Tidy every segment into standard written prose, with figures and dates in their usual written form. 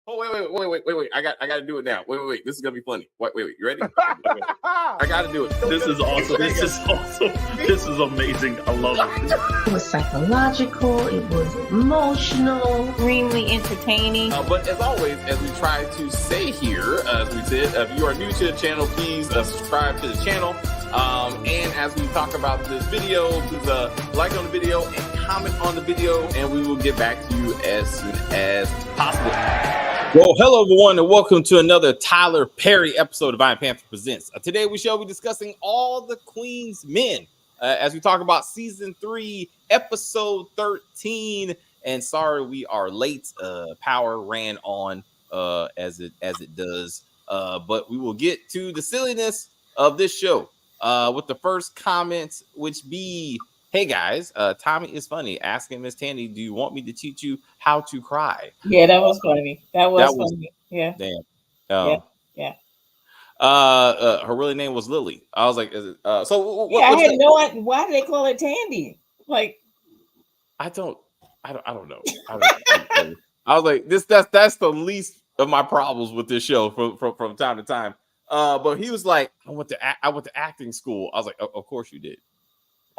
Oh wait! I got to do it now. Wait! This is gonna be funny. Wait! You ready? I got to do it. This is awesome. This is awesome. This is amazing. I love it. It was psychological. It was emotional. Extremely entertaining. But as always, as we try to say here, as we said, if you are new to the channel, please subscribe to the channel. And as we talk about this video, please like on the video and comment on the video, and we will get back to you as soon as possible. Well, hello everyone, and welcome to another Tyler Perry episode of Iron Panther Presents. Today we shall be discussing All the Queen's Men as we talk about season 3, episode 13. And sorry we are late. Power ran on as it does. But we will get to the silliness of this show with the first comment, which be, hey guys, Tommy is funny. Asking Miss Tandy, do you want me to teach you how to cry? Yeah, that was funny. That was funny. Yeah. Damn. Yeah. Her real name was Lily. I was like, so I had no idea. Why did they call her Tandy? Like, I don't know. I was like, that's the least of my problems with this show from time to time. But he was like, I went to acting school. I was like, of course you did.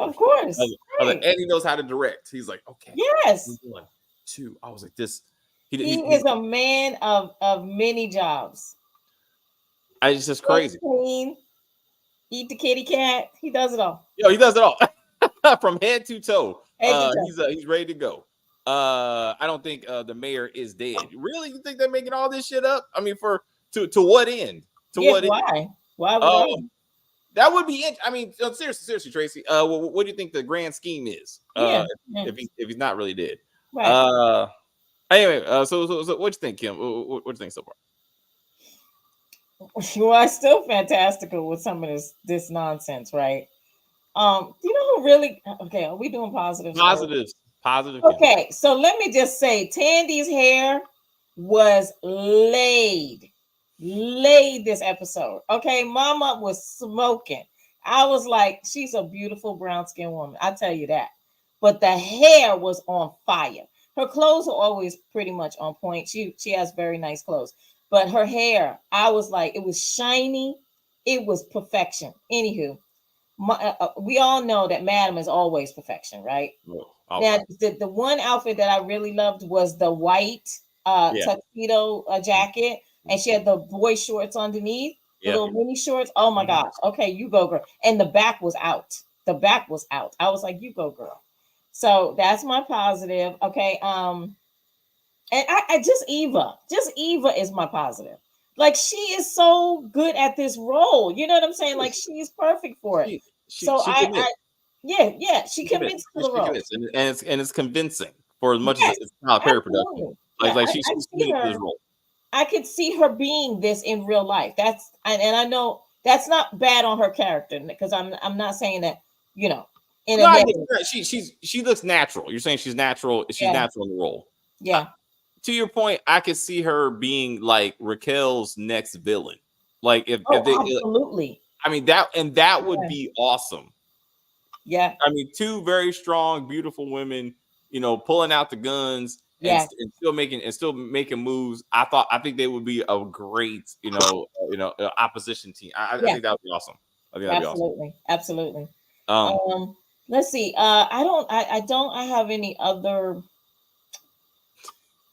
Of course. I was like, and he knows how to direct. He's like, okay. Yes. 1, 2. I was like, this. He is a man of many jobs. It's just crazy. Clean, eat the kitty cat. He does it all. Yo, he does it all from head to toe. He's ready to go. I don't think the mayor is dead. Really, you think they're making all this shit up? I mean, to what end? Why? Why would that would be it. I mean, seriously, Tracy. What do you think the grand scheme is? If he's not really dead. Right. Anyway, so what do you think, Kim? What do you think so far? Well, I'm still fantastical with some of this nonsense, right? You know who really? Okay, are we doing positives? Positive. Okay, so let me just say, Tandy's hair was laid this episode. Okay, Mama was smoking. I was like, she's a beautiful brown skinned woman. I tell you that. But the hair was on fire. Her clothes are always pretty much on point. She has very nice clothes. But her hair, I was like, it was shiny. It was perfection. Anywho, we all know that Madam is always perfection, right? Now, the one outfit that I really loved was the white tuxedo jacket. And she had the boy shorts underneath, the little mini shorts. Oh my gosh. Okay, you go, girl. And the back was out. I was like, you go, girl. So that's my positive. Okay. And I just Eva is my positive. Like, she is so good at this role. You know what I'm saying? Like, she's perfect for it. She commits to the role. And it's convincing for as much as it's not a Perry production. Like she's committed to this role. I could see her being this in real life. And I know that's not bad on her character, because I'm not saying that, you know, she looks natural. You're saying she's natural. She's natural in the role. Yeah. To your point, I could see her being like Raquel's next villain. Like if they absolutely. I mean that would be awesome. Yeah. I mean, 2 very strong, beautiful women, you know, pulling out the guns. And still making moves. I think they would be a great, opposition team. I think that would be awesome. I think that'd be awesome. Absolutely. Let's see. I have any other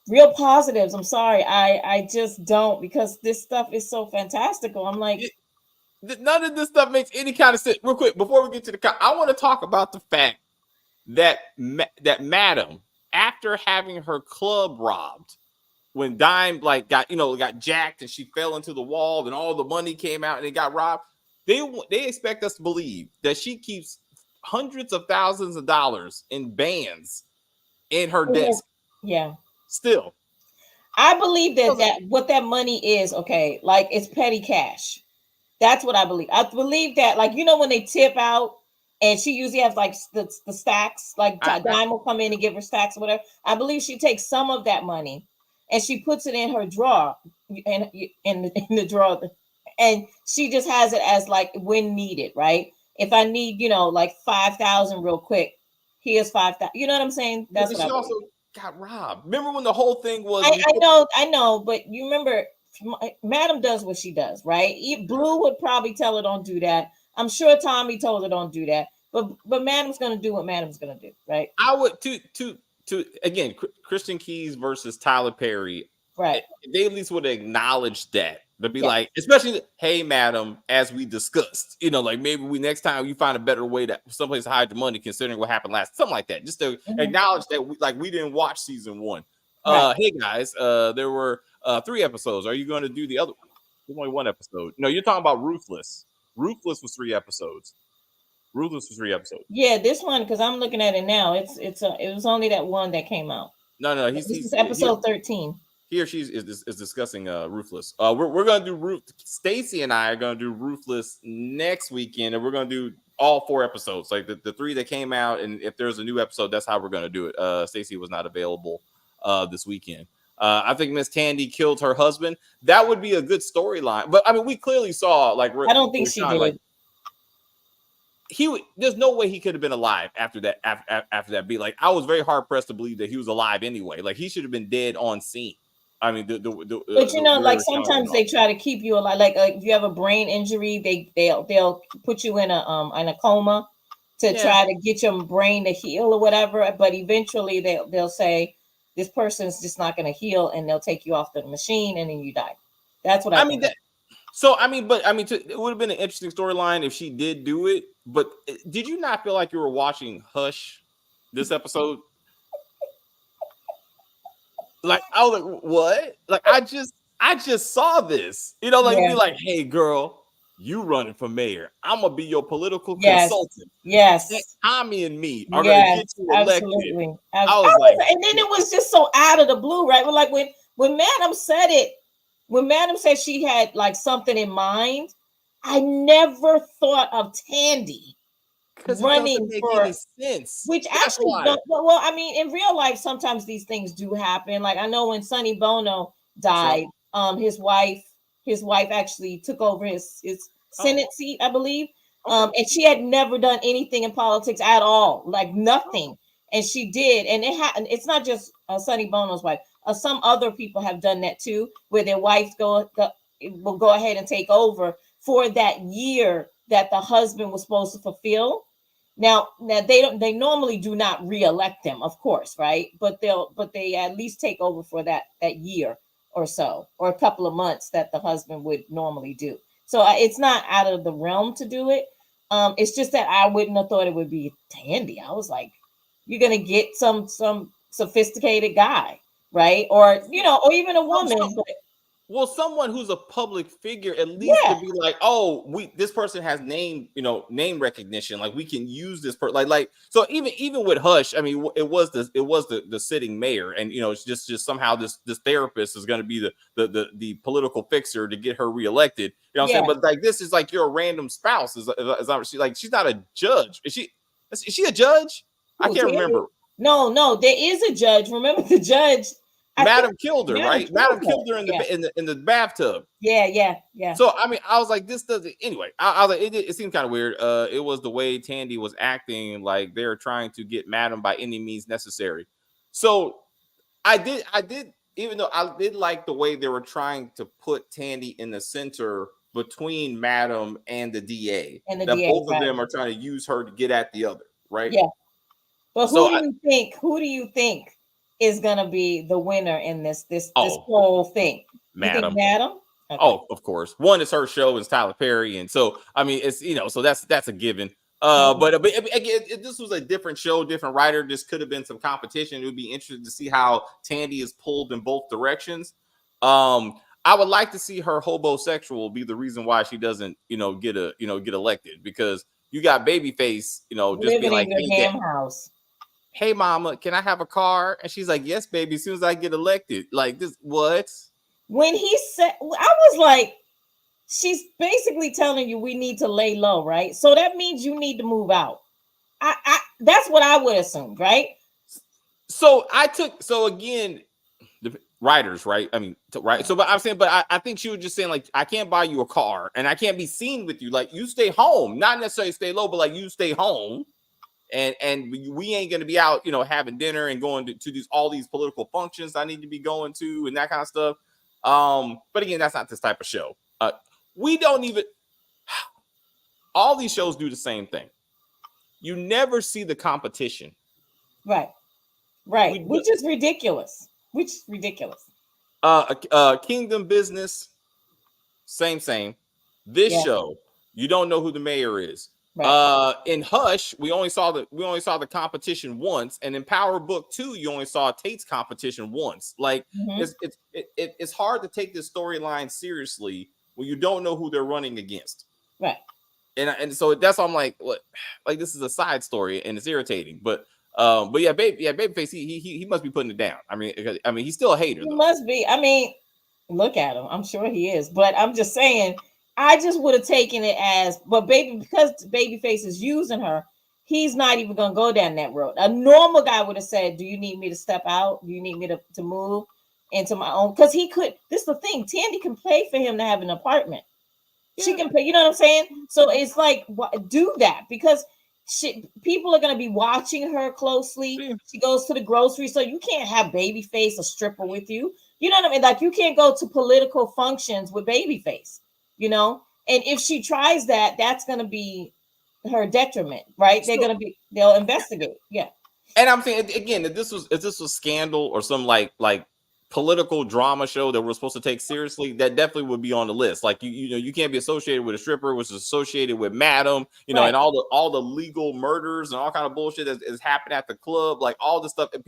real positives. I'm sorry. I just don't, because this stuff is so fantastical. I'm like, none of this stuff makes any kind of sense. Real quick, before we get to I want to talk about the fact that Madam, after having her club robbed, when Dime got jacked and she fell into the wall and all the money came out and it got robbed, they expect us to believe that she keeps hundreds of thousands of dollars in bands in her desk. Yeah. Still, I believe that what that money is, okay, like, it's petty cash. That's what I believe. I believe that, like, you know, when they tip out, and she usually has like the stacks, like Dime will come in and give her stacks or whatever. I believe she takes some of that money and she puts it in her drawer, in the drawer, and she just has it as like when needed, right? If I need, like 5,000 real quick, here's 5,000. You know what I'm saying? That's what got robbed. Remember when the whole thing was? I know, but you remember, Madam does what she does, right? Blue would probably tell her don't do that. I'm sure Tommy told her don't do that, but Madam's gonna do what Madam's gonna do, right? I would to again, Christian Keys versus Tyler Perry. Right. They at least would acknowledge that. To be Yeah. like, especially, hey, madam, as we discussed, like maybe we next time you find a better way to someplace to hide the money, considering what happened last, something like that. Just to acknowledge that we didn't watch season 1. Right. Hey guys, there were 3 episodes. Are you going to do the other? There's only 1 episode. No, you're talking about Ruthless. Ruthless was 3 episodes. Ruthless was 3 episodes. Yeah, this one, because I'm looking at it now. It was only that one that came out. No, this is episode 13. He or she is discussing Ruthless. We're gonna do Stacy and I are gonna do Ruthless next weekend, and we're gonna do all 4 episodes, like the 3 that came out. And if there's a new episode, that's how we're gonna do it. Stacy was not available this weekend. I think Miss Tandy killed her husband. That would be a good storyline. But I mean, we clearly saw like I don't think she did. Like, there's no way he could have been alive after that. After that beat, like I was very hard pressed to believe that he was alive anyway. Like he should have been dead on scene. I mean, but like sometimes they try to keep you alive. Like if you have a brain injury, they'll put you in a coma to try to get your brain to heal or whatever. But eventually they'll say this person's just not going to heal, and they'll take you off the machine, and then you die. That's what I mean. It would have been an interesting storyline if she did do it. But did you not feel like you were watching Hush this episode? Like I was like, what? Like I just saw this. Be like, hey girl, you running for mayor. I'm gonna be your political consultant. Yes. Tommy and me are gonna get you elected. Absolutely. And then it was just so out of the blue, right? But like when Madam said it, when Madam said she had like something in mind, I never thought of Tandy running for sense. Which actually, well, I mean, in real life, sometimes these things do happen. Like I know when Sonny Bono died, his wife actually took over his Senate seat, I believe. And she had never done anything in politics at all, like nothing. And she did, and it happened. It's not just Sonny Bono's wife. Some other people have done that too, where their wives will go ahead and take over for that year that the husband was supposed to fulfill. Now they normally do not re-elect them, of course, right? But they at least take over for that year or so, or a couple of months that the husband would normally do. So it's not out of the realm to do it. It's just that I wouldn't have thought it would be Tandy. I was like, you're gonna get some sophisticated guy, right? Or or even a woman. Well, someone who's a public figure, at least to be like, oh, this person has name recognition. Like we can use this person. Like so. Even with Hush, I mean, it was the sitting mayor, and it's just somehow this therapist is going to be the political fixer to get her reelected. You know what I'm saying? But like this is like your random spouse. She's not a judge. Is she a judge? I can't remember. No, there is a judge. Remember the judge. Madam killed her, right? Madam killed her in the bathtub. Yeah. So I mean, I was like, this doesn't. Anyway, I was like, it seemed kind of weird. It was the way Tandy was acting, like they're trying to get Madam by any means necessary. So I did, even though I did like the way they were trying to put Tandy in the center between Madam and the DA, and both of them are trying to use her to get at the other, right? Yeah. But who do you think is gonna be the winner in this whole thing? Madam. Madam? Okay. Oh, of course. One is her show, is Tyler Perry, and so I mean, it's so that's a given. But again, this was a different show, different writer. This could have been some competition. It would be interesting to see how Tandy is pulled in both directions. I would like to see her hobosexual be the reason why she doesn't, get elected, because you got Babyface, just living being like, in your damn house. Hey mama, can I have a car? And she's like, yes, baby, as soon as I get elected. Like this, what? When he said, I was like, she's basically telling you we need to lay low, right? So that means you need to move out. I that's what I would assume, right? So again, the writers, right? I mean, right. So, but I'm saying, but I think she was just saying, like, I can't buy you a car and I can't be seen with you. Like, you stay home, not necessarily stay low, but like you stay home. and we ain't gonna be out, having dinner and going to these all these political functions I need to be going to and that kind of stuff. But again, that's not this type of show. We don't even. All these shows do the same thing. You never see the competition. Right. Which is ridiculous. Kingdom Business, same. This show, you don't know who the mayor is. Right. In Hush, we only saw the competition once, and in Power Book 2, you only saw Tate's competition once. Like it's hard to take this storyline seriously when you don't know who they're running against. Right. And so that's why I'm like, what? Like this is a side story and it's irritating, but Babyface, he must be putting it down. I mean, he's still a hater. He must be. I mean, look at him. I'm sure he is, but I'm just saying. I just would have taken it as, because Babyface is using her, he's not even gonna go down that road. A normal guy would have said, "Do you need me to step out? Do you need me to move into my own?" Because he could. This is the thing. Tandy can pay for him to have an apartment. Yeah. She can pay. You know what I'm saying? So it's like, do that because people are gonna be watching her closely. Yeah. She goes to the grocery, so you can't have Babyface, a stripper, with you. You know what I mean? Like you can't go to political functions with Babyface. And if she tries that, that's going to be her detriment, right? Sure. They'll investigate. Yeah. And I'm saying again, if this was Scandal or some like political drama show that we're supposed to take seriously, that definitely would be on the list. Like you can't be associated with a stripper, which is associated with Madam, right. And all the legal murders and all kind of bullshit that is happening at the club, like all this stuff. And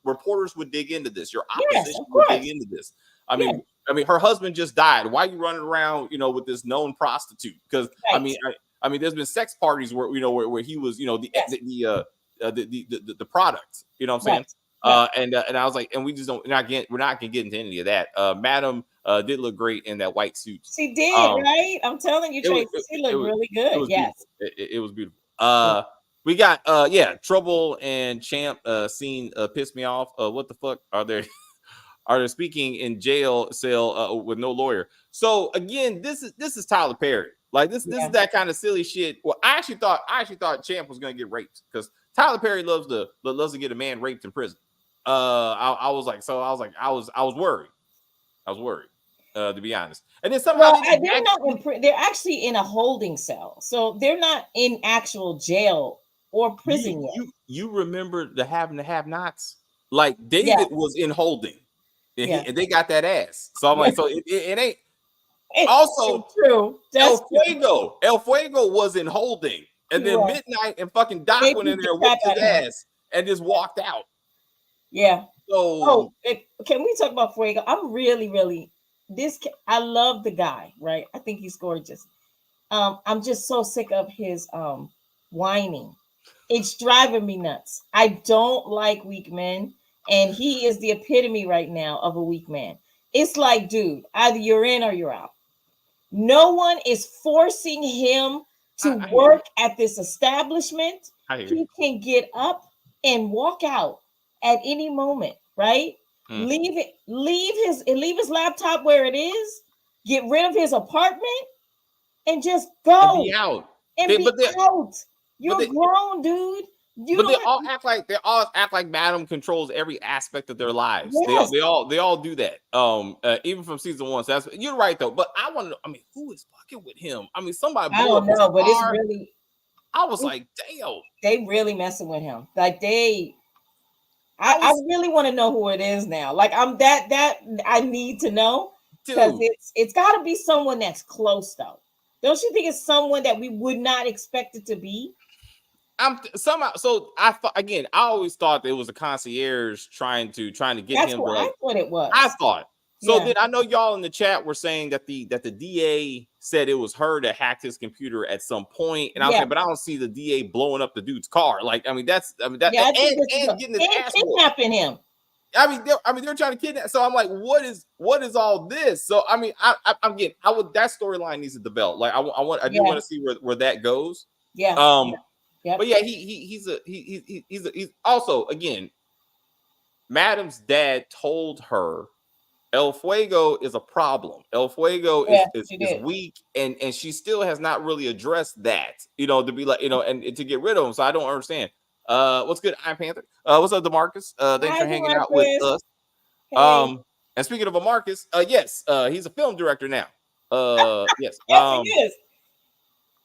reporters would dig into this. Your opposition would dig into this. I mean, her husband just died. Why are you running around, with this known prostitute? Because right. I mean, there's been sex parties where where he was, the product. You know what I'm saying? Right. And I was like, and we're not gonna get into any of that. Madam did look great in that white suit. She did, right? I'm telling you, Tracy, she looked really good. Yes, it was beautiful. We got Trouble and Champ scene pissed me off. What the fuck are they? Are they speaking in jail cell with no lawyer? So again, this is Tyler Perry. Like this is that kind of silly shit. Well, I actually thought Champ was gonna get raped because Tyler Perry loves to get a man raped in prison. I was worried. To be honest. And then somehow they're actually in a holding cell, so they're not in actual jail or prison yet. You remember the have-nots? Like David was in holding. And they got that ass. So I'm like, so it ain't. It's also true. El Fuego was in holding, and then Midnight and fucking Doc went in there, whipped his ass, and just walked out. Yeah. So, can we talk about Fuego? I'm really I love the guy, right? I think he's gorgeous. I'm just so sick of his whining. It's driving me nuts. I don't like weak men. And he is the epitome right now of a weak man. It's like, dude, either you're in or you're out. No one is forcing him to work at this establishment. He can get up and walk out at any moment, right? Leave his laptop where it is, get rid of his apartment, and just go. And be out. You're grown, dude. They all act like Madam controls every aspect of their lives. Yes. They all do that. Even from season 1. So you're right though. But I want to know. I mean, who is fucking with him? I mean, somebody. I don't know, but it's really. I was like, damn. They really messing with him. Like I really want to know who it is now. Like that I need to know because it's got to be someone that's close though. Don't you think it's someone that we would not expect it to be? So I thought again. I always thought it was a concierge trying to get That's him. What I thought it was. I thought so. Then I know y'all in the chat were saying that the DA said it was her that hacked his computer at some point, and I was like, but I don't see the DA blowing up the dude's car. Like, I mean, that and getting his ass kidnapping him. I mean, they're trying to kidnap. So I'm like, what is all this? So I mean, I'm getting. That storyline needs to develop. Like, I want to see where that goes. Yeah. Yep. But yeah, he's also again. Madam's dad told her El Fuego is a problem. El Fuego is weak, and she still has not really addressed that. To be like, and to get rid of him. So I don't understand. What's good, I'm Panther? What's up, DeMarcus? Thanks Hi, for hanging out with DeMarcus. us. Hey. And speaking of Marcus, yes, he's a film director now. Yes. Yes, he is.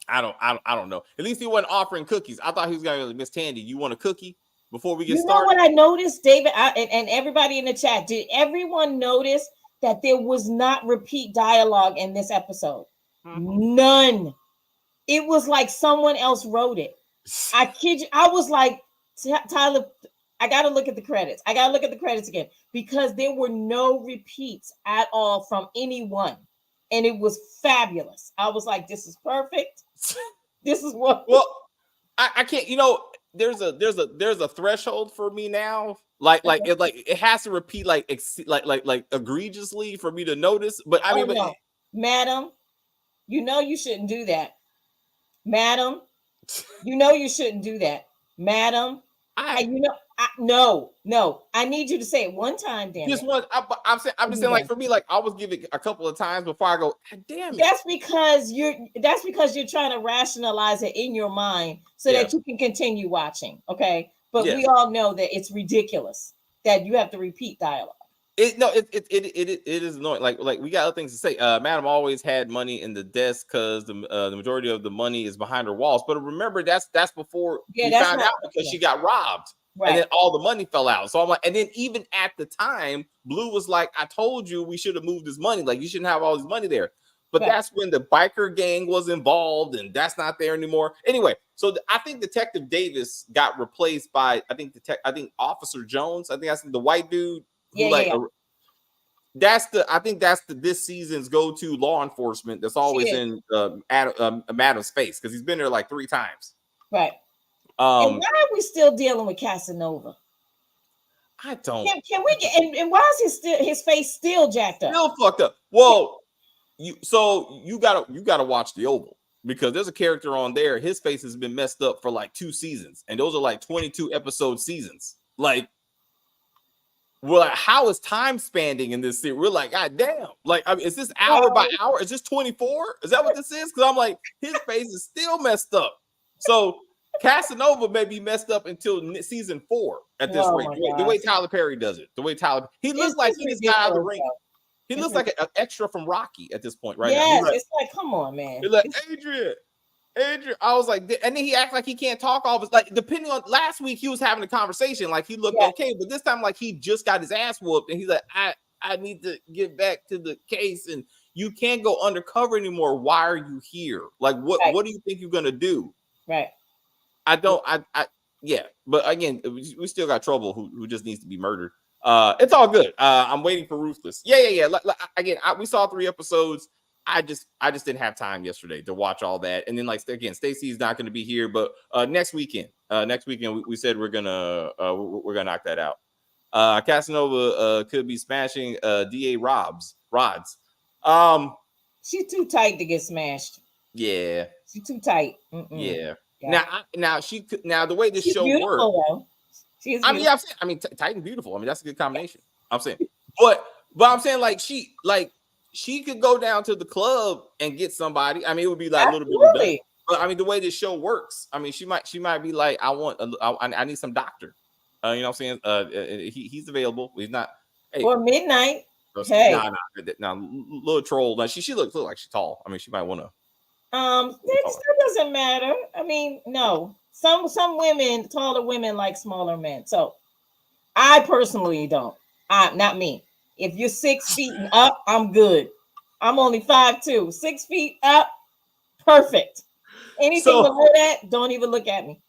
I don't know. At least he wasn't offering cookies. I thought he was gonna Miss Tandy. You want a cookie before we get started? You know what I noticed, David, and everybody in the chat? Did everyone notice that there was not repeat dialogue in this episode? None. It was like someone else wrote it. I kid you. I was like, Tyler, I got to look at the credits. I got to look at the credits again because there were no repeats at all from anyone. And it was fabulous. I was like, this is perfect. This is what. Well, I can't, there's a threshold for me now. It has to repeat like egregiously for me to notice. But I mean, no. Madam, you shouldn't do that. Madam, you shouldn't do that. Madam, no. I need you to say it one time, damn just it. one. I'm just saying, like for me, like I was giving a couple of times before I go. Damn it. That's because you're trying to rationalize it in your mind so that you can continue watching. Okay, but we all know that it's ridiculous that you have to repeat dialogue. It is annoying. Like we got other things to say. Madam always had money in the desk because the majority of the money is behind her walls. But remember, that's before we found out because she got robbed. Right. And then all the money fell out. So I'm like, and then even at the time, Blue was like, I told you we should have moved this money. Like, you shouldn't have all this money there. But that's when the biker gang was involved, and that's not there anymore. Anyway, so I think Detective Davis got replaced by I think Officer Jones. I think that's the white dude. That's this season's go-to law enforcement. That's always in Madam's face because he's been there like 3 times. Right. And why are we still dealing with Casanova? I don't. Can we get and why is his face still jacked up? Still fucked up. Well, you gotta watch The Oval because there's a character on there. His face has been messed up for like 2 seasons, and those are like 22 episode seasons. Like, we're like, how is time spanning in this series? We're like, God damn! Like, I mean, is this hour by hour? Is this 24? Is that what this is? Because I'm like, his face is still messed up. So Casanova may be messed up until season 4 at this rate. The way Tyler Perry does it. He looks like he just got out of the ring. He looks like an extra from Rocky at this point, right now. Yes, it's like, come on, man. He's like, Adrian. I was like, and then he acts like he can't talk all of his, like, depending on last week, he was having a conversation, like he looked okay, but this time, like, he just got his ass whooped, and he's like, I need to get back to the case, and you can't go undercover anymore. Why are you here? Like, what do you think you're gonna do? Right. But again, we still got Trouble who just needs to be murdered. It's all good. I'm waiting for Ruthless. Yeah. Again, we saw 3 episodes. I just didn't have time yesterday to watch all that. And then, like, again, Stacey's not going to be here, but next weekend, we said we're gonna knock that out. Casanova could be smashing DA Rods. She's too tight to get smashed. Yeah, she's too tight. Yeah. Now the way this show works. Tight and beautiful. I mean, that's a good combination. I'm saying, but I'm saying, like, she could go down to the club and get somebody. I mean, it would be like a little bit redundant. But I mean, the way this show works, I mean, she might be like, I need some doctor. You know what I'm saying? He's available. He's not. Hey, or midnight. Nah, little troll. Like, she looks like she's tall. I mean, she might want to. That still doesn't matter. I mean, no. Some women, taller women, like smaller men. So I personally don't. Not me. If you're 6 feet and up, I'm good. I'm only 5'2". 6 feet up, perfect. Anything below that, don't even look at me.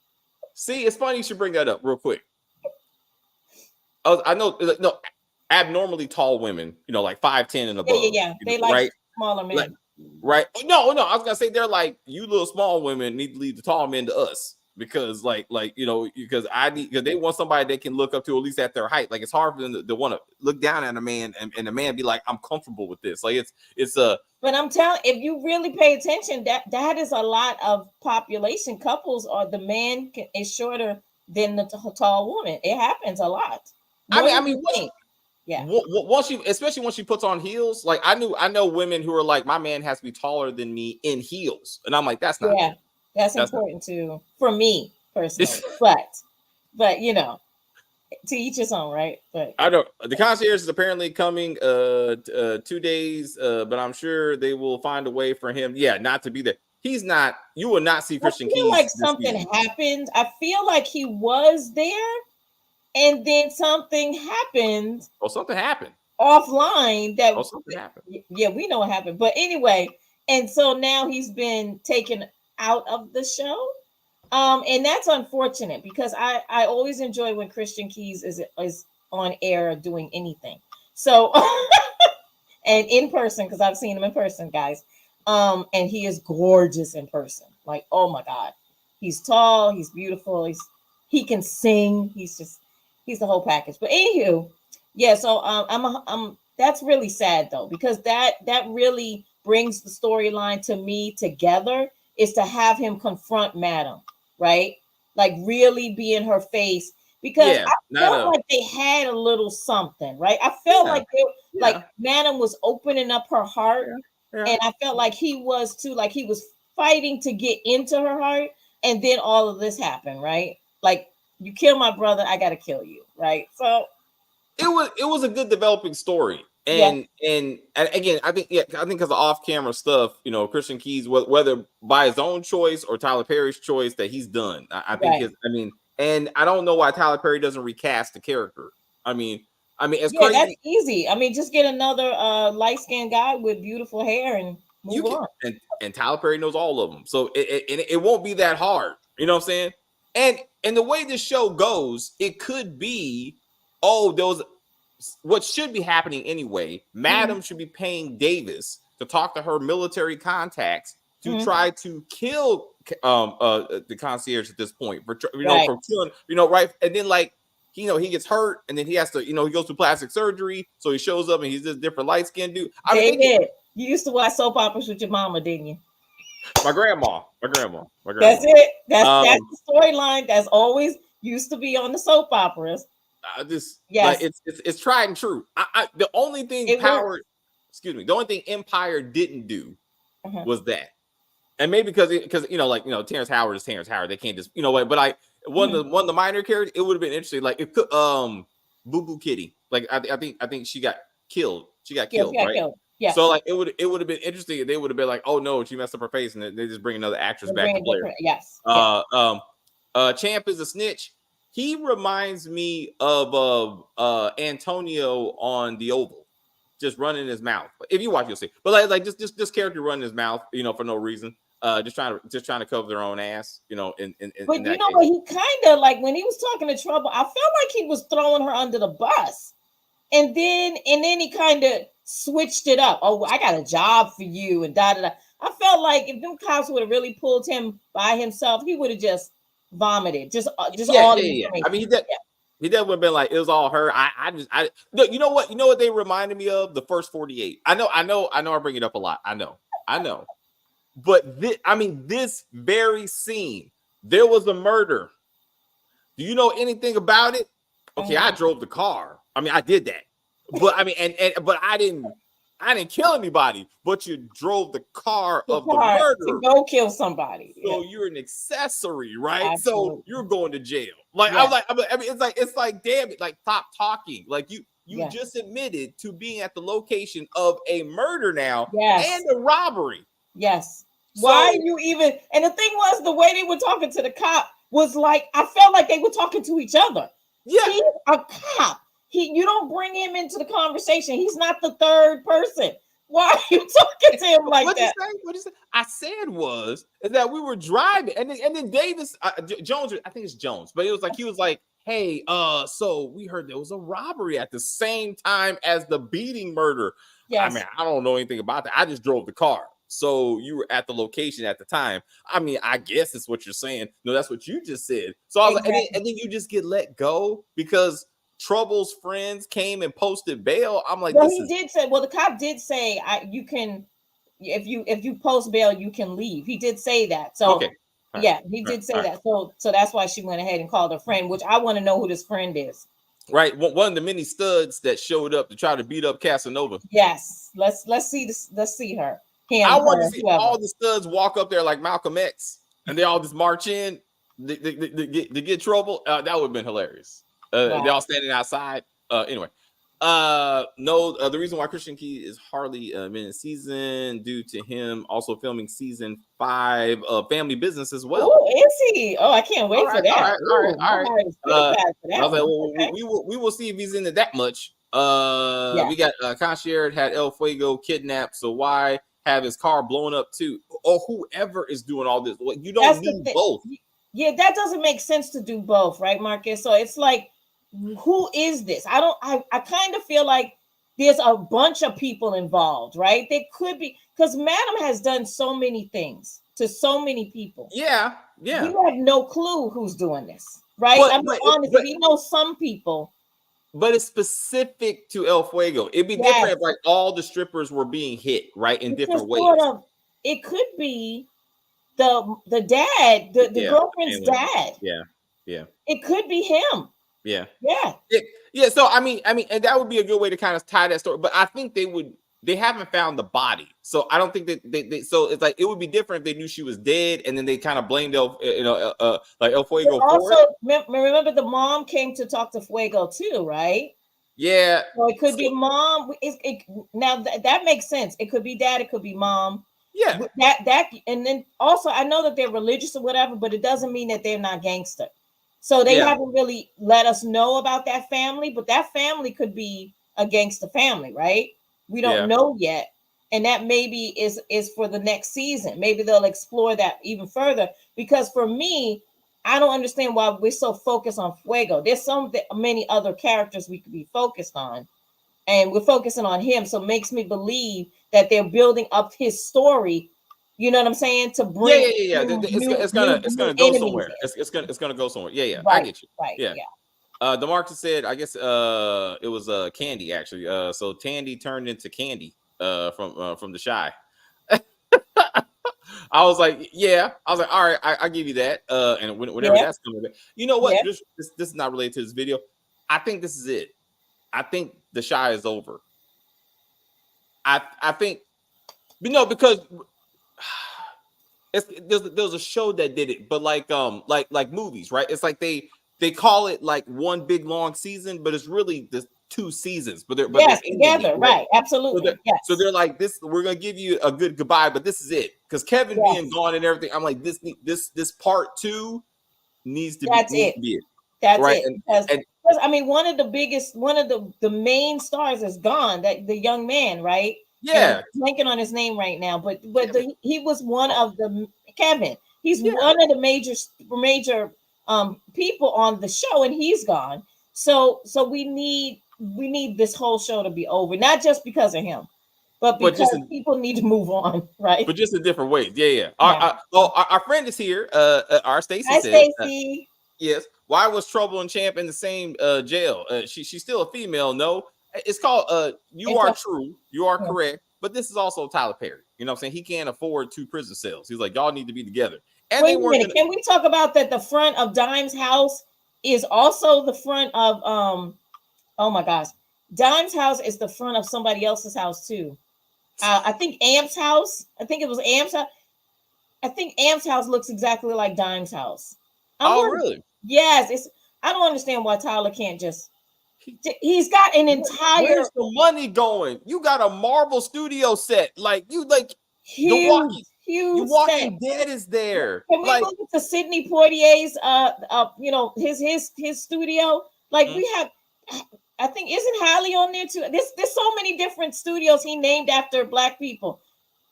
See, it's funny you should bring that up real quick. I know, no, abnormally tall women, like 5'10" and above. Yeah. They like smaller men. Right? No. I was gonna say they're like, you little small women need to leave the tall men to us because, because they want somebody they can look up to at least at their height. Like, it's hard for them to want to look down at a man and the man be like, I'm comfortable with this. Like, it's a. But I'm telling, if you really pay attention, that is a lot of population couples, or the man is shorter than the tall woman. It happens a lot. Especially once she puts on heels, like I know women who are like, my man has to be taller than me in heels, and I'm like, that's not. Yeah, that's important too for me personally. But But to each his own, right? But I don't. The concierge is apparently coming 2 days, but I'm sure they will find a way for him. Yeah, not to be there. He's not. You will not see Christian I feel Keys. like this something season. happened. I feel like he was there, and then something happened Oh, something happened. offline. That Oh, something happened. yeah, we know what happened. But anyway, and so now he's been taken out of the show. And that's unfortunate because I always enjoy when Christian Keys is on air doing anything. So and in person, because I've seen him in person, guys. And he is gorgeous in person. Like, oh my God. He's tall, he's beautiful, he can sing, he's the whole package. But anywho, yeah, so I'm that's really sad though, because that really brings the storyline to me together, is to have him confront Madam, right? Like really be in her face, because I felt like they had a little something, right? I felt like like Madam was opening up her heart, and I felt like he was too, like he was fighting to get into her heart, and then all of this happened, right? Like, you kill my brother, I gotta kill you, right? So it was a good developing story. And again, I think because of off-camera stuff, Christian Keys, whether by his own choice or Tyler Perry's choice, that he's done. I think and I don't know why Tyler Perry doesn't recast the character. I mean, it's crazy. That's easy. I mean, just get another light-skinned guy with beautiful hair and move on. And Tyler Perry knows all of them, so it won't be that hard. You know what I'm saying? And the way this show goes, it could be, what should be happening anyway. Madam should be paying Davis to talk to her military contacts to try to kill the concierge at this point for killing, right? And then he gets hurt, and then he has to, he goes through plastic surgery, so he shows up and he's this different light skinned dude. David, you used to watch soap operas with your mama, didn't you? My grandma. That's it. That's the storyline. That's always used to be on the soap operas. It's tried and true. The only thing the only thing Empire didn't do was that, and maybe because Terrence Howard is Terrence Howard, they can't just but one of the minor characters, it would have been interesting, like if Boo Boo Kitty, like I think she got killed. She got killed. Yeah. So it would have been interesting if they would have been like, oh no, she messed up her face, and they just bring another actress back to play her. Yes. Champ is a snitch. He reminds me of Antonio on The Oval, just running his mouth. If you watch, you'll see. But just this character running his mouth, for no reason, just trying to cover their own ass, But what, he kind of like when he was talking to Trouble, I felt like he was throwing her under the bus, and then he kind of switched it up. Oh, I got a job for you, and da da da. I felt like if them cops would have really pulled him by himself, he would have just vomited, just all the information. I mean, he definitely would have been like, it was all her. Look, you know what they reminded me of? The first 48. I know I bring it up a lot. I know. But this very scene, there was a murder. Do you know anything about it? Okay, I drove the car. I mean, I did that. But but I didn't kill anybody, but you drove the car of the murderer to go kill somebody. So you're an accessory, right? Absolutely. So you're going to jail. It's like, damn it, like stop talking. Like you just admitted to being at the location of a murder now and a robbery. Yes. Why are you even? And the thing was, the way they were talking to the cop was like, I felt like they were talking to each other. Yeah, he's a cop. You don't bring him into the conversation. He's not the third person. Why are you talking to him like that? What is it? I said is that we were driving, and then Davis Jones, I think it's Jones, but it was like he was like, hey, so we heard there was a robbery at the same time as the beating murder. Yes. I mean, I don't know anything about that. I just drove the car. So you were at the location at the time. I mean, I guess that's what you're saying. No, that's what you just said. So I was like, and then you just get let go because Trouble's friends came and posted bail. I'm like, the cop did say, you can, if you post bail, you can leave. He did say that. So okay. Yeah, he did say that. So that's why she went ahead and called her friend, which I want to know who this friend is. Right, one of the many studs that showed up to try to beat up Casanova. Yes, let's see this. Let's see her. I want to see all the studs walk up there like Malcolm X, and they all just march in. to get trouble. That would have been hilarious. Wow. They all standing outside. Anyway, no. The reason why Christian Key is hardly been in season due to him also filming season 5 of Family Business as well. Oh, is he? Oh, I can't wait for that. All right. I was like, well, okay. we will see if he's into that much. We got Concierge had El Fuego kidnapped, so why have his car blown up too? Or whoever is doing all this, well, you don't need both. Yeah, that doesn't make sense to do both, right, Marcus? So it's like, who is this? I kind of feel like there's a bunch of people involved, right? There could be, because Madam has done so many things to so many people. Yeah. We have no clue who's doing this, right? I'm honest, we know some people. But it's specific to El Fuego. It'd be different if like all the strippers were being hit, right, in different ways. It could be the dad, the girlfriend's dad. Yeah. It could be him. Yeah. So I mean, and that would be a good way to kind of tie that story. But I think they haven't found the body, so I don't think that they. So it's like it would be different if they knew she was dead, and then they kind of blamed El Fuego. Also, remember the mom came to talk to Fuego too, right? Yeah. So it could be mom. Now that makes sense. It could be dad. It could be mom. Yeah. That and then also I know that they're religious or whatever, but it doesn't mean that they're not gangster. So they haven't really let us know about that family, but that family could be a gangster family, right? We don't know yet. And that maybe is for the next season. Maybe they'll explore that even further. Because for me, I don't understand why we're so focused on Fuego. There's many other characters we could be focused on. And we're focusing on him. So it makes me believe that they're building up his story. You know what I'm saying? To bring it's gonna go somewhere. It's gonna go somewhere. Yeah. Right, I get you. Right. Yeah. DeMarcus said, I guess it was Candy actually. So Tandy turned into Candy from the Shy. I was like, all right, I give you that. And whenever that's coming back, you know what? This is not related to this video. I think this is it. I think the Shy is over. I think, because there's a show that did it, but like movies, right? It's like they call it like one big long season, but it's really the 2 seasons. But they're together, right? Absolutely. So they're like this. We're gonna give you a good goodbye, but this is it because Kevin being gone and everything. I'm like this part 2 needs to be it. That's right? it. Because I mean, one of the main stars is gone. That the young man, right? Yeah, I'm blanking on his name right now, but he was one of the Kevin. He's one of the major people on the show, and he's gone. So we need this whole show to be over, not just because of him, but because people need to move on, right? But just in different ways. Yeah. Our friend is here. Our Stacy. Hi, Stacy. Yes. Why was Trouble and Champ in the same jail? She's still a female. No. It's called You Are True. You are correct. But this is also Tyler Perry. You know what I'm saying? He can't afford 2 prison cells. He's like, y'all need to be together. And wait a minute. Can we talk about that? The front of Dime's house is also the front of oh my gosh. Dime's house is the front of somebody else's house too. I think Amp's house. I think it was Amp's house. I think Amp's house looks exactly like Dime's house. Really? Yes. I don't understand why Tyler can't just. He's got an entire. Where's the money going? You got a Marvel Studio set, huge. The Walking Dead is there. Can we look at Sidney Poitier's his studio? We have, I think, isn't Halle on there too? There's so many different studios he named after Black people.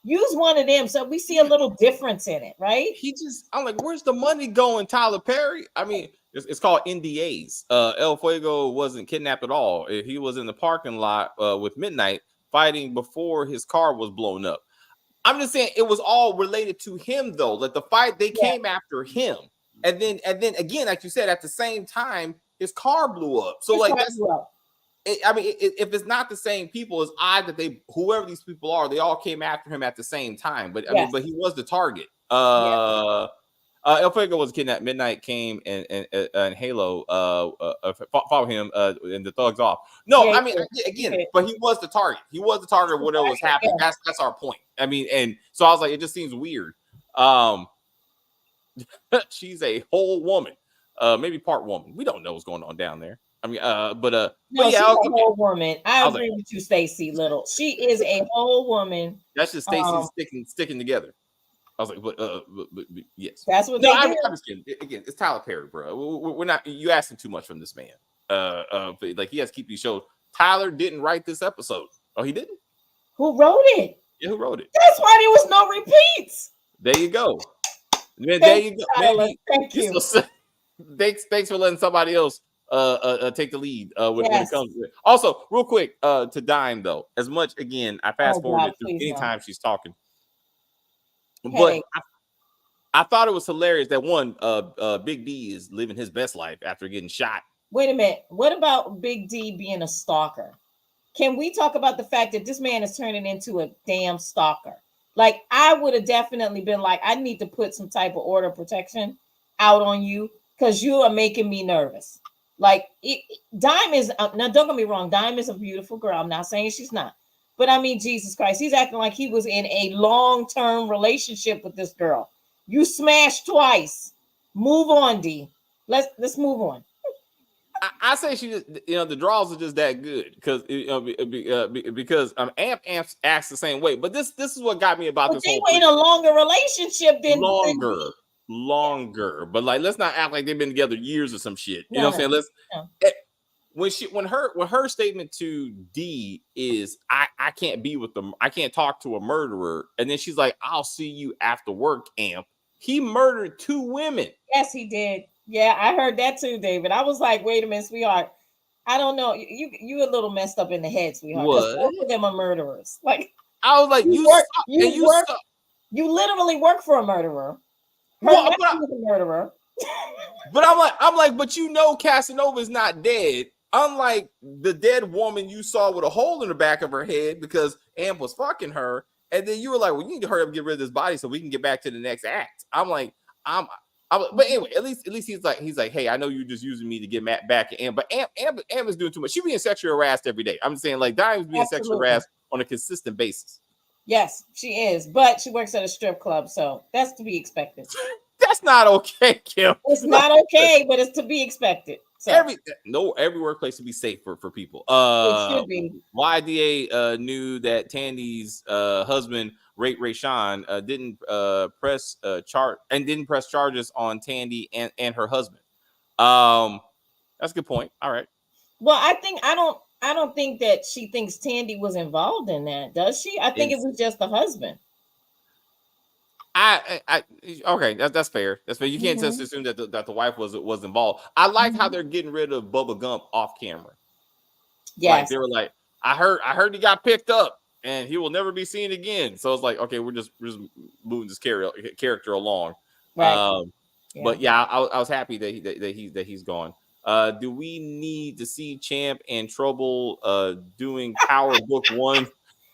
Use one of them so we see a little difference in it, right? I'm like, where's the money going, Tyler Perry? I mean, it's called NDAs. El Fuego wasn't kidnapped at all. He was in the parking lot with Midnight fighting before his car was blown up. I'm just saying it was all related to him, though. Like the fight, they came after him, and then again, like you said, at the same time, his car blew up. So if it's not the same people, it's odd that whoever these people are, they all came after him at the same time. But but he was the target. El Fuego was kidnapped. Midnight came and Halo followed him and the thugs off. No, I mean again, but he was the target. He was the target of whatever was happening. That's our point. I mean, and so I was like, it just seems weird. She's a whole woman, maybe part woman. We don't know what's going on down there. I mean, No, but she's yeah, a okay. whole woman. I was agree like, with you, Stacey Little. She is a whole woman. that's just Stacey Um, sticking together. I was like, but yes. That's what No, they do. I'm just kidding. Again, it's Tyler Perry, bro. We're not. You asking too much from this man. But like he has to keep these shows. Tyler didn't write this episode. Oh, he didn't. Who wrote it? Yeah, who wrote it? That's why there was no repeats. There you go. Man, there Thank you you, go. Tyler. Maybe, Thank you. thanks for letting somebody else take the lead when Yes. it comes to it. Also, real quick, to Dime though, as much again, I fast Oh, forwarded God, through please no. anytime she's talking. Hey. But I thought it was hilarious that one Big D is living his best life after getting shot. Wait a minute. What about Big D being a stalker? Can we talk about the fact that this man is turning into a damn stalker? Like, I would have definitely been like, I need to put some type of order of protection out on you because you are making me nervous. Like, Dime is, now don't get me wrong, Dime is a beautiful girl. I'm not saying she's not. But I mean, Jesus Christ, he's acting like he was in a long-term relationship with this girl. You smashed twice. Move on, D. Let's move on. I say she just, the draws are just that good because Amp acts the same way. But this is what got me about this they whole were in a longer relationship than longer. But like, let's not act like they've been together years or some shit. You know what I'm saying? Let's when her statement to D is I can't be with them. I can't talk to a murderer. And then she's like, I'll see you after work, Amp. He murdered 2 women. Yes, he did. Yeah, I heard that too, David. I was like, wait a minute, sweetheart. I don't know. You a little messed up in the head, sweetheart. Because both of them are murderers. Like, I was like, you literally work for a murderer. Well, was a murderer. But I'm like, but Casanova is not dead. Unlike the dead woman you saw with a hole in the back of her head because Amp was fucking her, and then you were like, well, you need to hurry up and get rid of this body so we can get back to the next act. I'm like, but anyway, at least he's like, hey, I know you're just using me to get back at Amp, but Amp is doing too much. She's being sexually harassed every day. I'm saying like Diane's being sexually harassed on a consistent basis. Yes, she is, but she works at a strip club, so that's to be expected. That's not okay, Kim. It's not okay, but it's to be expected. So. Every workplace should be safe for people. It should be. YDA knew that Tandy's husband Rayshawn didn't press charges on Tandy and her husband. That's a good point. All right. Well, I don't think that she thinks Tandy was involved in that, does she? I think it was just the husband. Okay, that's fair. That's fair. You can't just assume that the wife was involved. I like how they're getting rid of Bubba Gump off camera. Yes. Like they were like, I heard he got picked up and he will never be seen again. So it's like, okay, we're just moving this character along. Right. But yeah, I was happy that he's gone. Do we need to see Champ and Trouble doing Power Book 1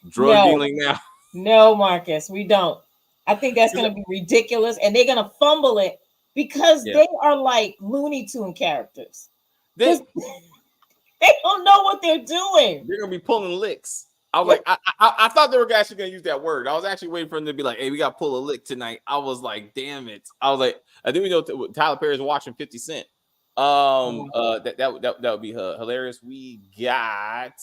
drug dealing now? No, Marcus, we don't. I think that's going to be ridiculous, and they're going to fumble it because they are like Looney Tune characters. They don't know what they're doing. They're going to be pulling licks. I was like, I thought they were actually going to use that word. I was actually waiting for them to be like, hey, we got to pull a lick tonight. I was like, damn it. I was like, I think we know Tyler Perry's watching 50 Cent. That would be hilarious. We got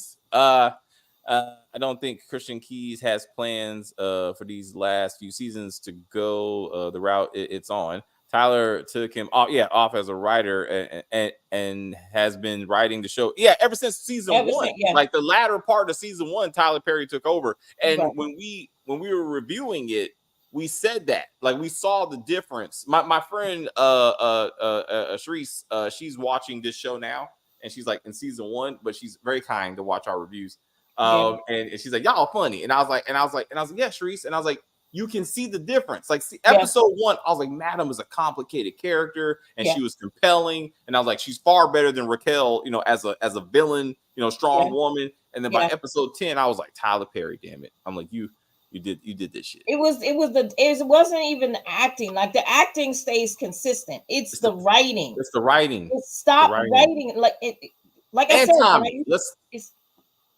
I don't think Christian Keys has plans for these last few seasons to go the route it's on. Tyler took him off as a writer and has been writing the show. Yeah, ever since season 1. Like the latter part of season 1, Tyler Perry took over. And when we were reviewing it, we said that. Like we saw the difference. My friend Sharice, she's watching this show now, and she's like in season 1, but she's very kind to watch our reviews. And she's like, y'all funny. And I was like, yeah, Sharice. And I was like, you can see the difference. Like, see, episode 1, I was like, Madam is a complicated character, and she was compelling. And I was like, she's far better than Raquel, as a villain, strong woman. And then by episode 10, I was like, Tyler Perry, damn it. I'm like, you did this shit. It wasn't even the acting. Like the acting stays consistent. It's the writing. It's the writing. Stop writing. Like I said, Tommy.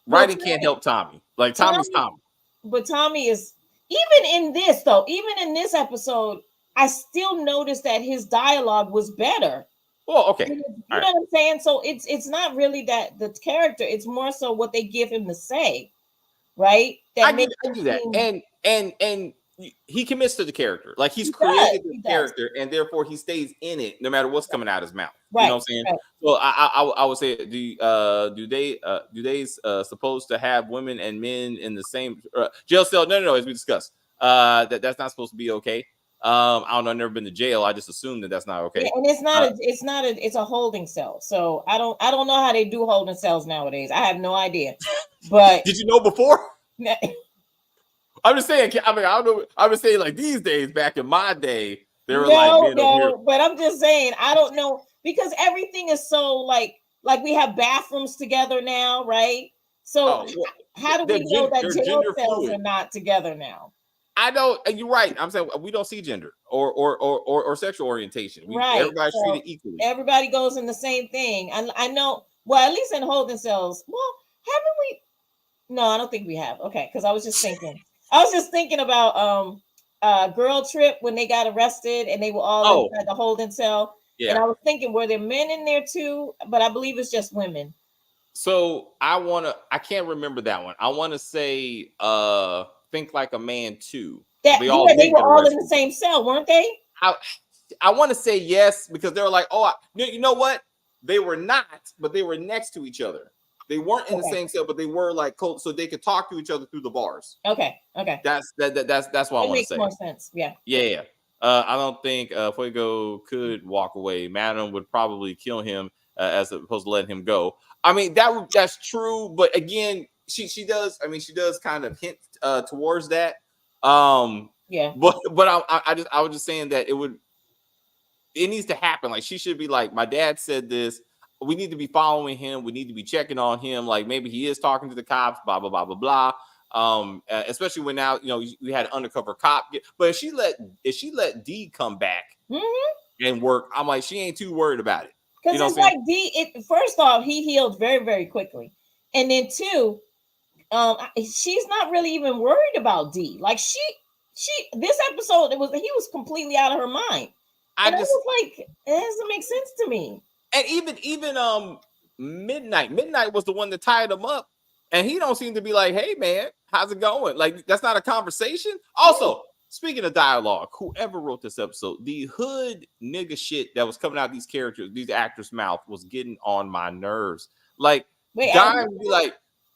Writing can't help Tommy. Like Tommy's Tommy. But Tommy is even in this episode, I still noticed that his dialogue was better. Well, okay. You know what I'm saying? So it's not really that the character, it's more so what they give him to say, right? I do that. And he commits to the character. Like he's created the character, and therefore he stays in it no matter what's coming out of his mouth. Right. You know what I'm saying? Right. Well, I would say, do they supposed to have women and men in the same jail cell? No, as we discussed. That's not supposed to be okay. I don't know. I've never been to jail. I just assume that that's not okay. Yeah, and it's a holding cell. So I don't know how they do holding cells nowadays. I have no idea. But did you know before? I'm just saying. I mean, I don't know. I'm just saying, like these days, back in my day, they were but I'm just saying, I don't know because everything is so like we have bathrooms together now, right? So how do we know that jail cells are not together now? I know, and you're right. I'm saying we don't see gender or sexual orientation. Everybody's treated equally. Everybody goes in the same thing. And I know, well, at least in holding cells. Well, haven't we? No, I don't think we have. Okay, because I was just thinking about Girl Trip when they got arrested and they were all inside the holding cell. Yeah. And I was thinking, were there men in there too? But I believe it's just women. So I can't remember that one. I want to say Think Like a Man too. They were all in the same cell, weren't they? I want to say yes, because they were like, you know what? They were not, but they were next to each other. They weren't in the same cell, but they were like cold, so they could talk to each other through the bars. Okay. That's what I want to say. Makes more sense. Yeah. Yeah. I don't think Fuego could walk away. Madam would probably kill him as opposed to letting him go. I mean, that's true, but again, she does. I mean, she does kind of hint towards that. Yeah. But I was just saying that it needs to happen. Like she should be like, my dad said this. We need to be following him. We need to be checking on him. Like maybe he is talking to the cops. Blah blah blah blah blah. Especially when now we had an undercover cop. But if she let D come back and work, I'm like, she ain't too worried about it. Because it's like D. First off, he healed very very quickly, and then two, she's not really even worried about D. Like she this episode he was completely out of her mind. I was like, it doesn't make sense to me. And even Midnight was the one that tied him up, and he don't seem to be like, hey man, how's it going? Like that's not a conversation. Also, speaking of dialogue, whoever wrote this episode, the hood nigga shit that was coming out of these actors' mouth was getting on my nerves. Like Dime would be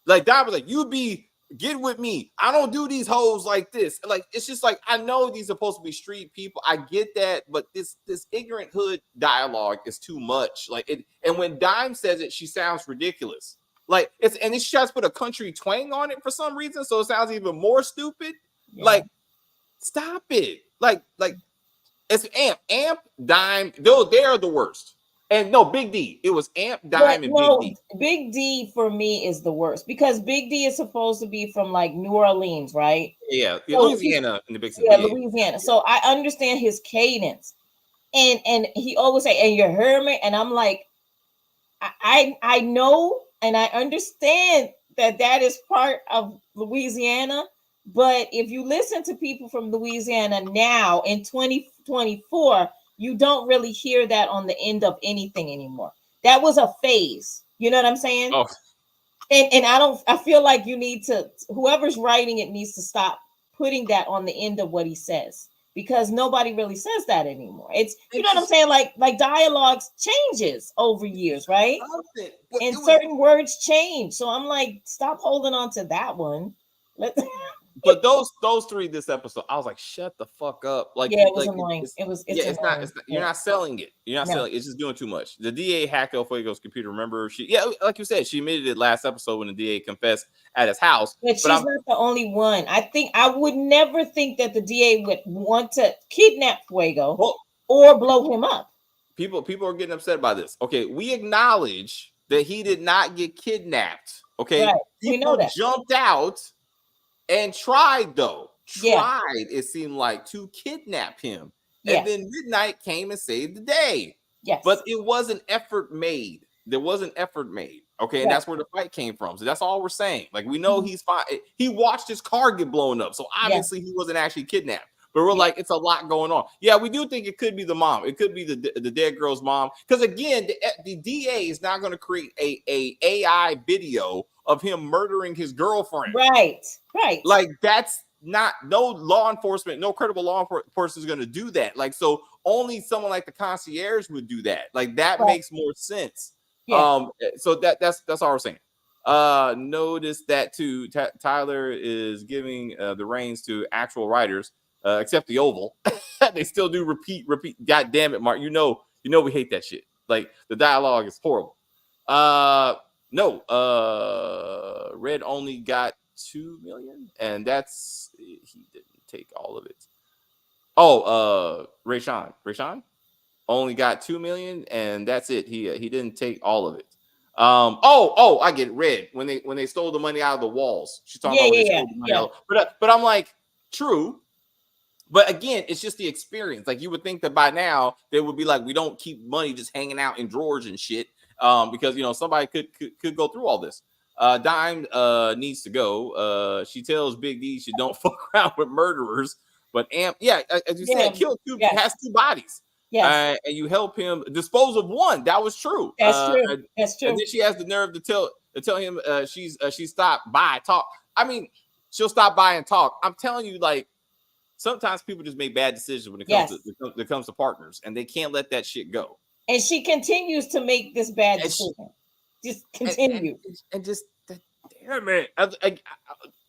like Dime was like, you be get with me. I don't do these hoes like this. Like it's just like, I know these are supposed to be street people. I get that, but this ignorant hood dialogue is too much. Like it, and when Dime says it, she sounds ridiculous. Like and then she tries to put a country twang on it for some reason, so it sounds even more stupid. Yeah. Like, stop it. Like it's Amp, Dime. They are the worst. And no, Big D. It was Amp, Dime, and Big D. Big D for me is the worst because Big D is supposed to be from like New Orleans, right? Yeah, Louisiana in the big city. Yeah, Louisiana. So I understand his cadence, and he always say, "And you heard me," and I'm like, I know and I understand that is part of Louisiana, but if you listen to people from Louisiana now in 2024. You don't really hear that on the end of anything anymore. That was a phase. You know what I'm saying? Oh. And I feel like whoever's writing it needs to stop putting that on the end of what he says, because nobody really says that anymore. It's you know what I'm saying? Like dialogues changes over years, right? And certain words change. So I'm like, stop holding on to that one. But those three this episode, I was like, shut the fuck up. Like, yeah, it was annoying. It's not. You're not selling it. You're not selling it. It's just doing too much. The DA hacked El Fuego's computer. Remember, like you said, she admitted it last episode when the DA confessed at his house. But she's not the only one. I would never think that the DA would want to kidnap Fuego or blow him up. People are getting upset by this. Okay, we acknowledge that he did not get kidnapped. Okay, right. We know that. Jumped out. And tried, it seemed like, to kidnap him. Yeah. And then Midnight came and saved the day. Yes. But it was an effort made. There was an effort made. Okay. And that's where the fight came from. So that's all we're saying. Like, we know he's fine. He watched his car get blown up. So obviously he wasn't actually kidnapped. But we're like, it's a lot going on. Yeah, we do think it could be the mom. It could be the dead girl's mom. Because again, the DA is not going to create a AI video of him murdering his girlfriend. Right. Like that's not, no law enforcement, no credible law enforcement is going to do that. Like, so only someone like the concierge would do that. Like that makes more sense. Yeah. So that's all we're saying. Notice that too. Tyler is giving the reins to actual writers, except the Oval. They still do repeat. God damn it, Mark. You know we hate that shit. Like the dialogue is horrible. No. Red only got 2 million, and that's he didn't take all of it. Oh, Rayshawn only got 2 million, and that's it. He didn't take all of it. I get it. Red when they stole the money out of the walls. She's talking about when they stole the money out. But I'm like, true. But again, it's just the experience. Like you would think that by now they would be like, we don't keep money just hanging out in drawers and shit. Because somebody could go through all this. Dime needs to go. She tells Big D she don't fuck around with murderers. But as you said, killed two, has 2 bodies. Yes. And you help him dispose of one. That was true. That's true. That's true. And then she has the nerve to tell him she stopped by talk. I mean, she'll stop by and talk. I'm telling you, like sometimes people just make bad decisions when it comes to partners, and they can't let that shit go. And she continues to make this bad decision. Just continue. And just damn it.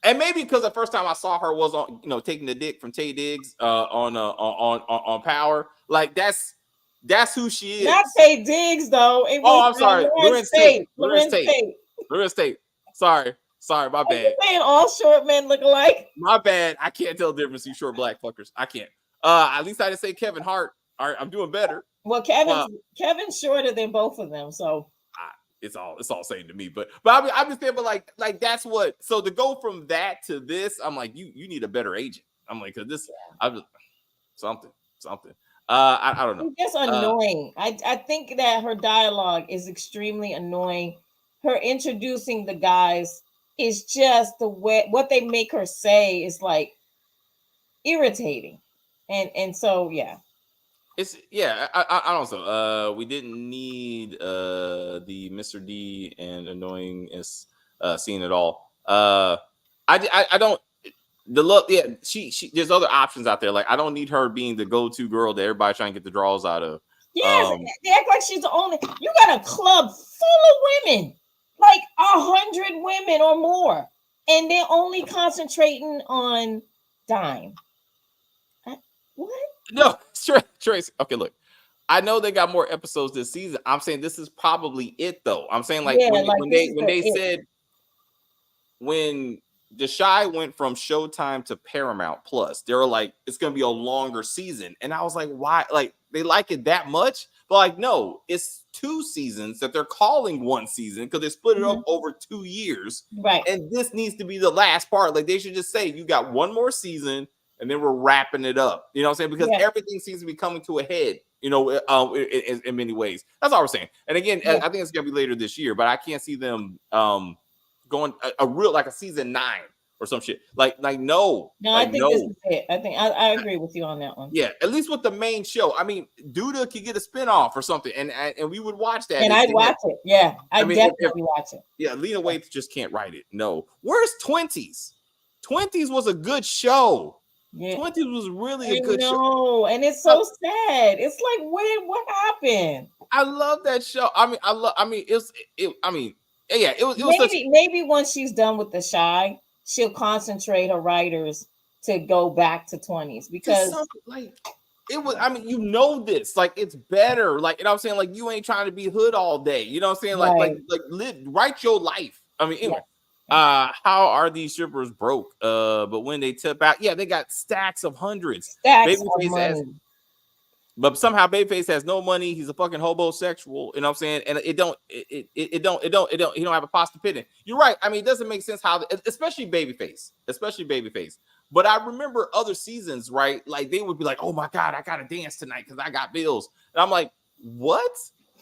And maybe because the first time I saw her was on, taking the dick from Taye Diggs on Power. Like that's who she is. Not Taye Diggs though. I'm sorry. Lorenz Tate. Sorry, my bad. You saying all short men look alike? My bad. I can't tell the difference. You short black fuckers. I can't. At least I didn't say Kevin Hart. All right, I'm doing better. Well, Kevin's shorter than both of them, so. It's all same to me, but I'm just saying, but like that's what. So to go from that to this, I'm like, you need a better agent. I'm like, cause this, I'm just something. I don't know. It's just annoying. I think that her dialogue is extremely annoying. Her introducing the guys is just the way what they make her say is like irritating, and so yeah. It's I don't know. We didn't need the Mr. D and annoyingness scene at all. I don't the look. Yeah, she there's other options out there. Like I don't need her being the go-to girl that everybody trying to get the draws out of. Yes, they act like she's the only. You got a club full of women, like 100 women or more, and they're only concentrating on Dime. What? No, Trace. Okay, look. I know they got more episodes this season. I'm saying this is probably it, though. I'm saying when they said when The Chi went from Showtime to Paramount Plus, they were like, it's gonna be a longer season, and I was like, why? Like they like it that much? But like, no, it's 2 seasons that they're calling one season because they split it up over 2 years, right? And this needs to be the last part. Like they should just say, you got one more season. And then we're wrapping it up. You know what I'm saying? Because everything seems to be coming to a head, in many ways. That's all we're saying. And again, I think it's going to be later this year, but I can't see them going a real, like a season 9 or some shit. No. No, I think this is it. I think I agree with you on that one. Yeah, at least with the main show. I mean, Duda could get a spinoff or something, and we would watch that. And I'd watch it. Yeah, I mean, definitely watch it. Yeah, Lena Waithe just can't write it. No. Where's 20s? 20s was a good show. Yeah. 20s was really a good show. No, and it's so sad. It's like, what happened? I love that show. It was maybe once she's done with The Chi, she'll concentrate her writers to go back to 20s because it was, this, like it's better. Like, you know what I'm saying? Like you ain't trying to be hood all day. You know what I'm saying? Like write your life. I mean, anyway. How are these strippers broke? But when they tip out, they got stacks of hundreds. But somehow Babyface has no money. He's a fucking homosexual. You know what I'm saying? And he don't have a pasta pitting. You're right. I mean, it doesn't make sense how, especially Babyface. But I remember other seasons, right? Like they would be like, "Oh my God, I gotta dance tonight because I got bills." And I'm like, "What?"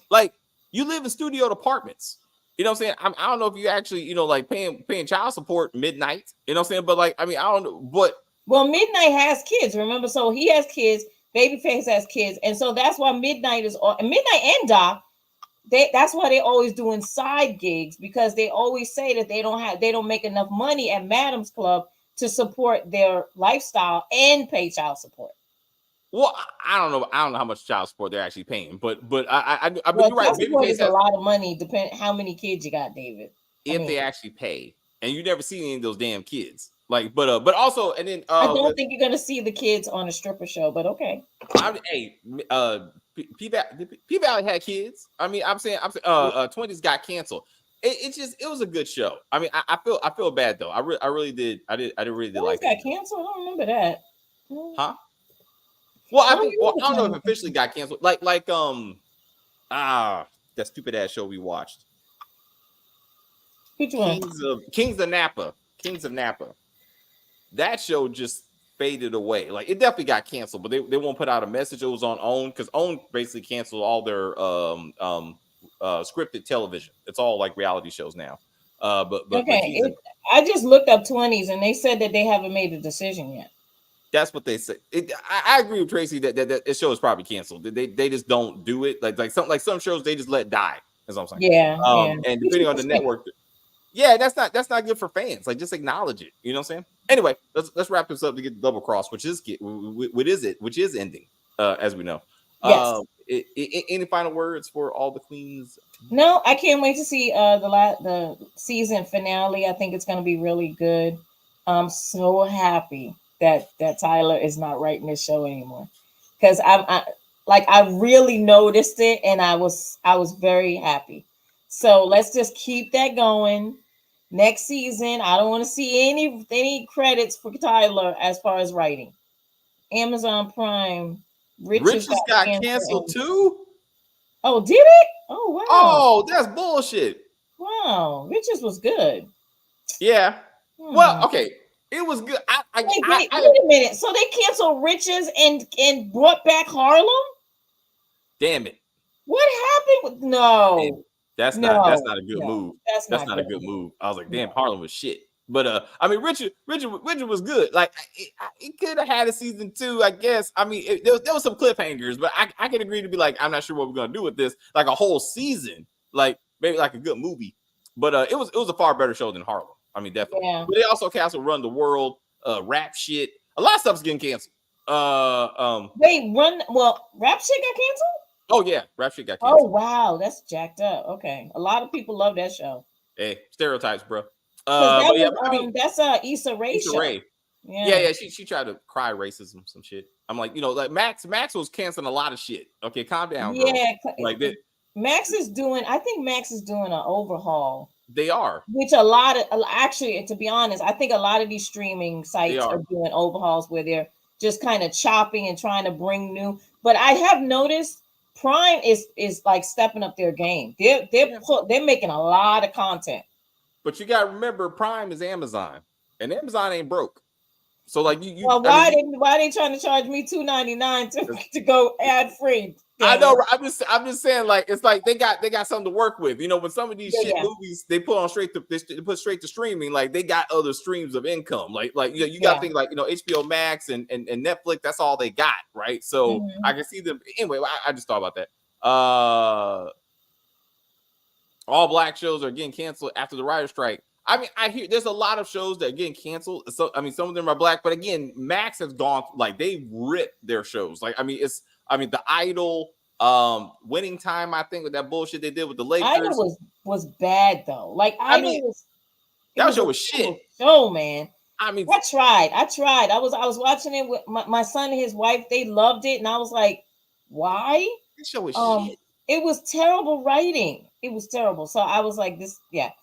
Like you live in studio apartments. You know what I'm saying? I don't know if you actually, like paying child support midnight. You know what I'm saying? But like, I mean, I don't know. But Well, Midnight has kids, remember? So he has kids. Babyface has kids, and so that's why Midnight is on. Midnight and Doc. That's why they always doing side gigs, because they always say that they don't make enough money at Madam's Club to support their lifestyle and pay child support. Well, I don't know how much child support they're actually paying, but but Well, you're right. child support is Babyface a lot of money, depending how many kids you got, David. if they actually pay, and you never see any of those damn kids. Like, but also, and then I don't think you're gonna see the kids on a stripper show, but okay. Hey, P Valley had kids. I mean, I'm saying 20s got canceled. It was a good show. I mean, I feel bad though. I really did. I really did like got it. canceled. I don't remember that. Huh? Well, I don't know if it officially got canceled. Like that stupid ass show we watched. Which one? Kings of Napa. Kings of Napa. That show just faded away. Like, it definitely got canceled, but they won't put out a message. It was on OWN, because OWN basically canceled all their scripted television. It's all like reality shows now. But okay, I just looked up 20s, and they said that they haven't made a decision yet. That's what they say. I agree with Tracy that this show is probably canceled. They just don't do it. Like some shows they just let die. That's what I'm saying. Yeah. And depending on the network. Yeah, that's not good for fans. Like, just acknowledge it. You know what I'm saying? Anyway, let's wrap this up to get the double cross, which is ending, as we know. Yes. Any final words for all the queens? No, I can't wait to see the season finale. I think it's going to be really good. I'm so happy that Tyler is not writing this show anymore, because I really noticed it, and I was very happy. So let's just keep that going. Next season, I don't want to see any credits for Tyler as far as writing. Amazon Prime. Riches got canceled too. Oh, did it? Oh, wow. Oh, that's bullshit. Wow, Riches was good. Yeah. Well, okay, it was good. Wait a minute. So they canceled Riches and brought back Harlem? Damn it! What happened with no? That's not a good move. That's not a good move. I was like, damn, Harlem was shit. But I mean, Richard was good. Like, it could have had a season 2, I guess. I mean, there was some cliffhangers, but I can agree to be like, I'm not sure what we're gonna do with this. Like a whole season, like maybe like a good movie. But it was a far better show than Harlem. I mean, definitely. Yeah. But they also canceled Run the World, rap shit. A lot of stuff's getting canceled. Rap shit got canceled? Oh yeah, rap shit got canceled. Oh wow, that's jacked up. Okay, a lot of people love that show. Hey, stereotypes, bro. That's Issa Rae. Issa Rae. Yeah. She tried to cry racism, some shit. I'm like, like Max was canceling a lot of shit. Okay, calm down, bro. Yeah, like that. I think Max is doing an overhaul. They are. Which actually, to be honest, I think a lot of these streaming sites are doing overhauls where they're just kind of chopping and trying to bring new. But I have noticed Prime is like stepping up their game. They're making a lot of content. But you gotta remember, Prime is Amazon, and Amazon ain't broke. So like you. Well, why are they trying to charge me $2.99 to go ad free? I know. I'm just saying, like, it's like they got something to work with. When some of these movies they put straight to streaming, like they got other streams of income. Like you got to think like HBO Max and Netflix. That's all they got, right? So I can see them. Anyway, I just thought about that. All black shows are getting canceled after the writer's strike. I mean, I hear there's a lot of shows that are getting canceled. So I mean, some of them are black, but again, Max has gone like they ripped their shows. Like The Idol, Winning Time, I think, with that bullshit they did with the Lakers. Idol was bad though. Like that show was shit. Show, man. I mean, I tried. I was watching it with my son and his wife. They loved it, and I was like, why? This show was shit. It was terrible writing. It was terrible. So I was like, this gotta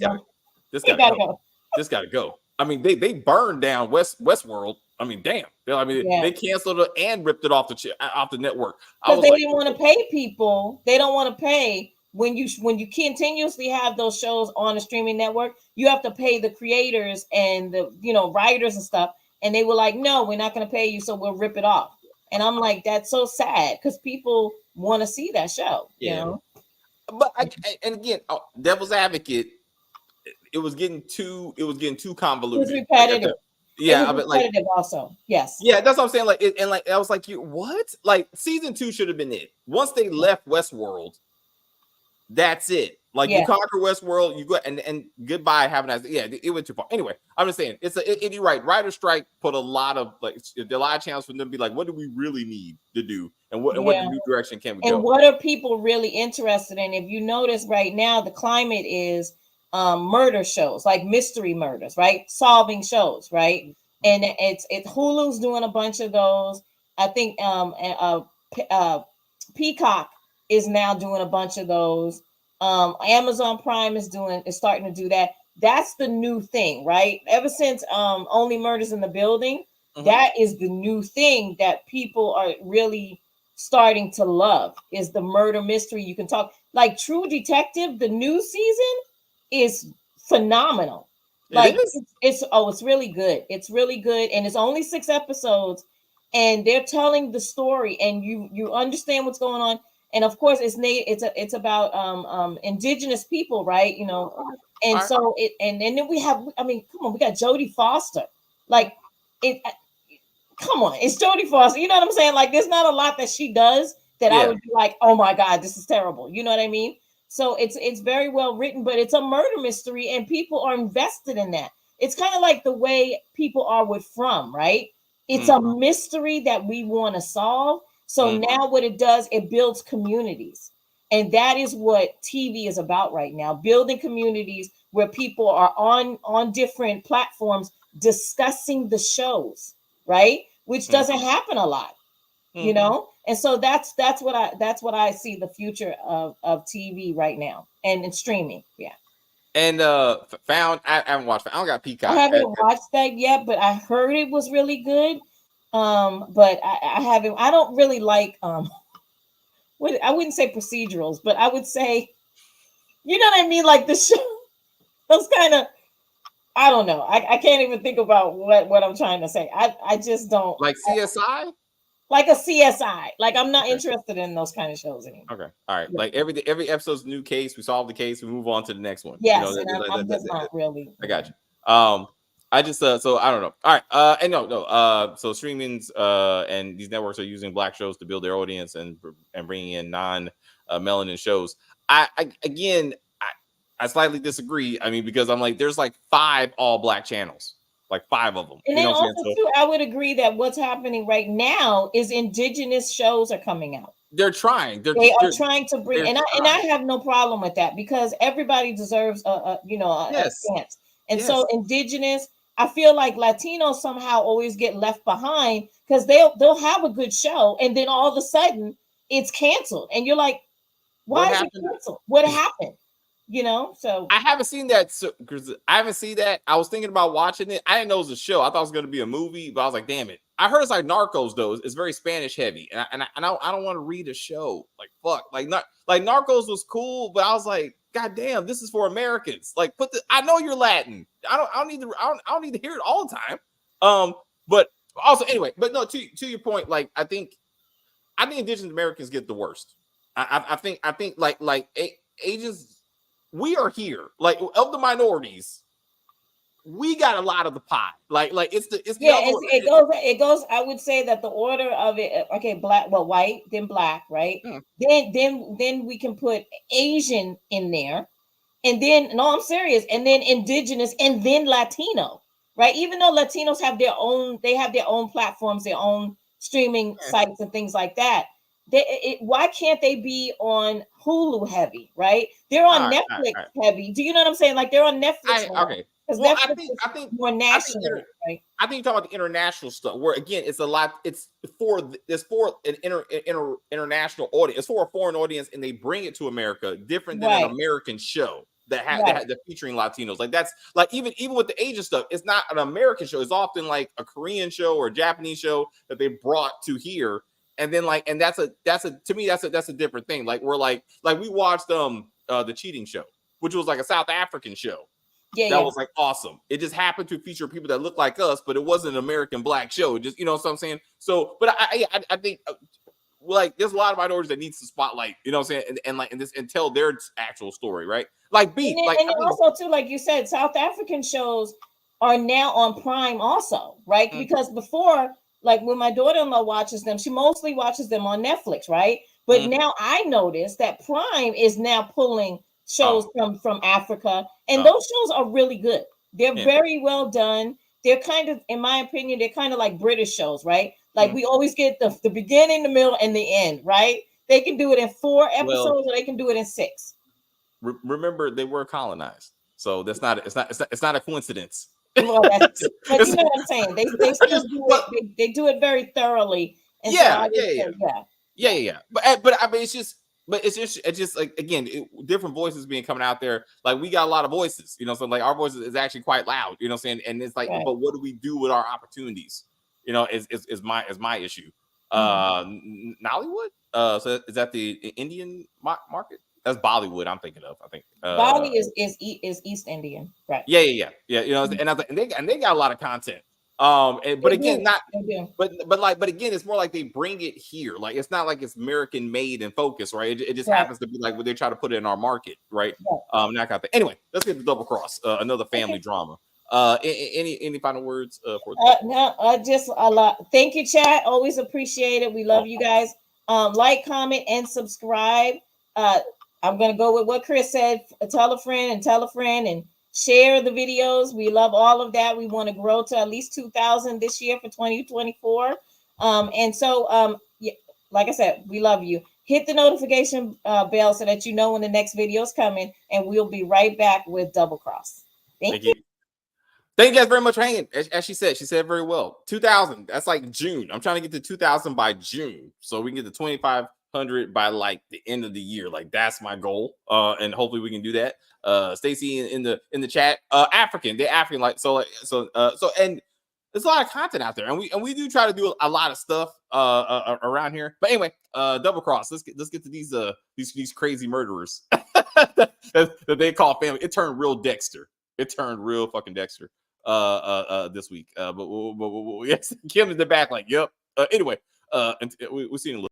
go. This gotta go. I mean, they burned down Westworld. I mean, damn. They canceled it and ripped it off the network. Because they didn't want to pay people. They don't want to pay when you continuously have those shows on the streaming network. You have to pay the creators and the writers and stuff. And they were like, no, we're not going to pay you, so we'll rip it off. And I'm like, that's so sad because people want to see that show. Yeah. But and again, devil's advocate, it was getting too convoluted. It was repetitive. Yeah, It was but like, repetitive also. Yes. yeah, that's what I'm saying. Like, and like, I was like, you what? Like, season 2 should have been it. Once they left Westworld, that's it. Like, you Yeah. conquer Westworld, you go and goodbye. Have a nice. Yeah, it went too far. Anyway, I'm just saying, you're right. Writer strike put a lot of a lot of channels for them to be like, what do we really need to do, and what Yeah. new direction can we And go? what are people really interested in? If you notice right now, the climate is murder shows, like mystery murders, right? Solving shows, right? And it's Hulu's doing a bunch of those. I think Peacock is now doing a bunch of those. Amazon Prime is starting to do that. That's the new thing, right? Ever since Only Murders in the Building, that is the new thing that people are really starting to love, is the murder mystery. You can talk like True Detective. The new season is phenomenal. Like it's really good. It's really good, and it's only 6 episodes, and they're telling the story, and you understand what's going on. And of course, it's about indigenous people, right? You know, and so it and then we have. I mean, come on, we got Jodie Foster. Like it. Come on, it's Jodie Foster. You know what I'm saying? Like, there's not a lot that she does that I would be like, oh my God, this is terrible. You know what I mean? So it's very well written, but it's a murder mystery, and people are invested in that. It's kind of like the way people are with From, right? It's a mystery that we want to solve. So now what it does, it builds communities. And that is what TV is about right now, building communities where people are on different platforms discussing the shows, right? Which doesn't happen a lot, you know. And so that's what I see the future of TV right now, and in streaming. Yeah. And Found, I haven't watched it. I don't got Peacock. I haven't watched that yet, but I heard it was really good. But I haven't. I don't really like what I wouldn't say procedurals, but I would say, you know what I mean, like the show. Those kind of, I don't know. I can't even think about what I'm trying to say. I just don't like CSI. Like a CSI. Like, I'm not interested in those kind of shows anymore. Okay. All right. Like every episode's a new case. We solve the case. We move on to the next one. Yes, you know, I'm just not really. I got you. I just so I don't know. All right. And no. So streamings and these networks are using black shows to build their audience and bringing in non-melanin shows. I slightly disagree. I mean, because I'm like, there's like 5 all black channels. Like 5 of them. And then also too, I would agree that what's happening right now is indigenous shows are coming out. They're trying. They're trying to bring, and I have no problem with that, because everybody deserves a chance. And so indigenous, I feel like Latinos somehow always get left behind, because they'll have a good show, and then all of a sudden it's canceled, and you're like, why is it canceled? What happened? You know, so I haven't seen that. Because I haven't seen that. I was thinking about watching it. I didn't know it was a show. I thought it was going to be a movie, but I was like, damn it. I heard it's like Narcos though. It's very Spanish heavy, and I don't want to read a show. Like, fuck, like Narcos was cool, but I was like, god damn, this is for Americans. Like, I know you're Latin. I don't need to hear it all the time. But also anyway, but no, to your point, like I think indigenous Americans get the worst. I think like Asians. We are here, like of the minorities. We got a lot of the pie. Like it's the it goes. I would say that the order of it. Okay, white, then black, right? Then we can put Asian in there, and then no, I'm serious. And then indigenous, and then Latino, right? Even though Latinos have their own platforms, their own streaming sites and things like that. Why can't they be on Hulu heavy, right? They're on Netflix heavy. Do you know what I'm saying? Like, they're on Netflix. Okay. Well, I think more national, right? I think you're talking about the international stuff, where again, it's a lot. It's for an international audience. It's for a foreign audience, and they bring it to America, different than an American show that featuring Latinos. Like, that's like even with the Asian stuff, it's not an American show. It's often like a Korean show or a Japanese show that they brought to here. And then and that's a different thing. Like, we're like we watched the Cheating Show, which was like a South African show. That was like awesome. It just happened to feature people that look like us, but it wasn't an American black show. It just, you know what I'm saying? So, but I think like there's a lot of minorities that needs to spotlight, you know what I'm saying, and tell their actual story, right? Like Beat, and also too, like you said, South African shows are now on Prime also, right? Because before, like when my daughter-in-law watches them, she mostly watches them on Netflix, right? But now I noticed that Prime is now pulling shows from Africa, and those shows are really good. They're very well done. They're kind of, in my opinion, they're kind of like British shows, right? Like we always get the beginning, the middle, and the end, right? They can do it in 4 episodes, or they can do it in 6. Remember, they were colonized, so that's not it's not a coincidence. Well, but you know what I'm saying? They still do it. They do it very thoroughly. And Yeah. But I mean, it's just like, again, different voices being coming out there. Like, we got a lot of voices, you know. So like, our voice is actually quite loud, you know what I'm saying? And it's like, but what do we do with our opportunities? You know, is my issue. Nollywood. So is that the Indian market? That's Bollywood. I'm thinking of. I think Bali is East Indian, right? Yeah. You know, and I was like, and they got a lot of content. But again, it's more like they bring it here. Like, it's not like it's American made and focused, right? It just happens to be like, they try to put it in our market, right? That kind of thing. Anyway, let's get to Double Cross, another family drama. Any final words for no, just a lot. Thank you, chat. Always appreciate it. We love you guys. Like, comment, and subscribe. I'm gonna go with what Chris said. Tell a friend and share the videos. We love all of that. We want to grow to at least 2,000 this year for 2024. And so like I said, we love you. Hit the notification bell so that you know when the next video is coming, and we'll be right back with Double Cross. Thank you. Thank you guys very much for hanging. As she said very well. 2,000. That's like June. I'm trying to get to 2,000 by June, so we can get to 2,500 by like the end of the year. Like, that's my goal. And hopefully we can do that. Stacy in the chat. They're African. Like, and there's a lot of content out there, and we do try to do a lot of stuff around here. But anyway, Double Cross. Let's get to these crazy murderers that they call family. It turned real Dexter. It turned real fucking Dexter this week. But yes, Kim in the back, like, yep. Anyway, and we'll see in a little.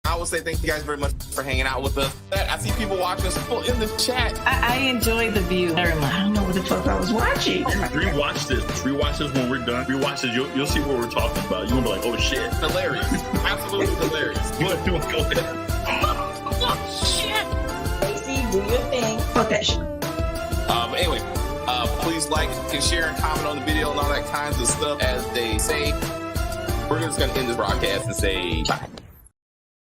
I will say thank you guys very much for hanging out with us. I see people watching us in the chat. I enjoy the view very much. I don't know what the fuck I was watching. Rewatch this when we're done. Rewatch this. You'll see what we're talking about. You're gonna be like, oh shit. Hilarious. Absolutely hilarious. Go ahead. Oh shit. Stacey, do your thing. Fuck that shit. But anyway, please like and share and comment on the video and all that kinds of stuff. As they say, we're just gonna end this broadcast and say bye.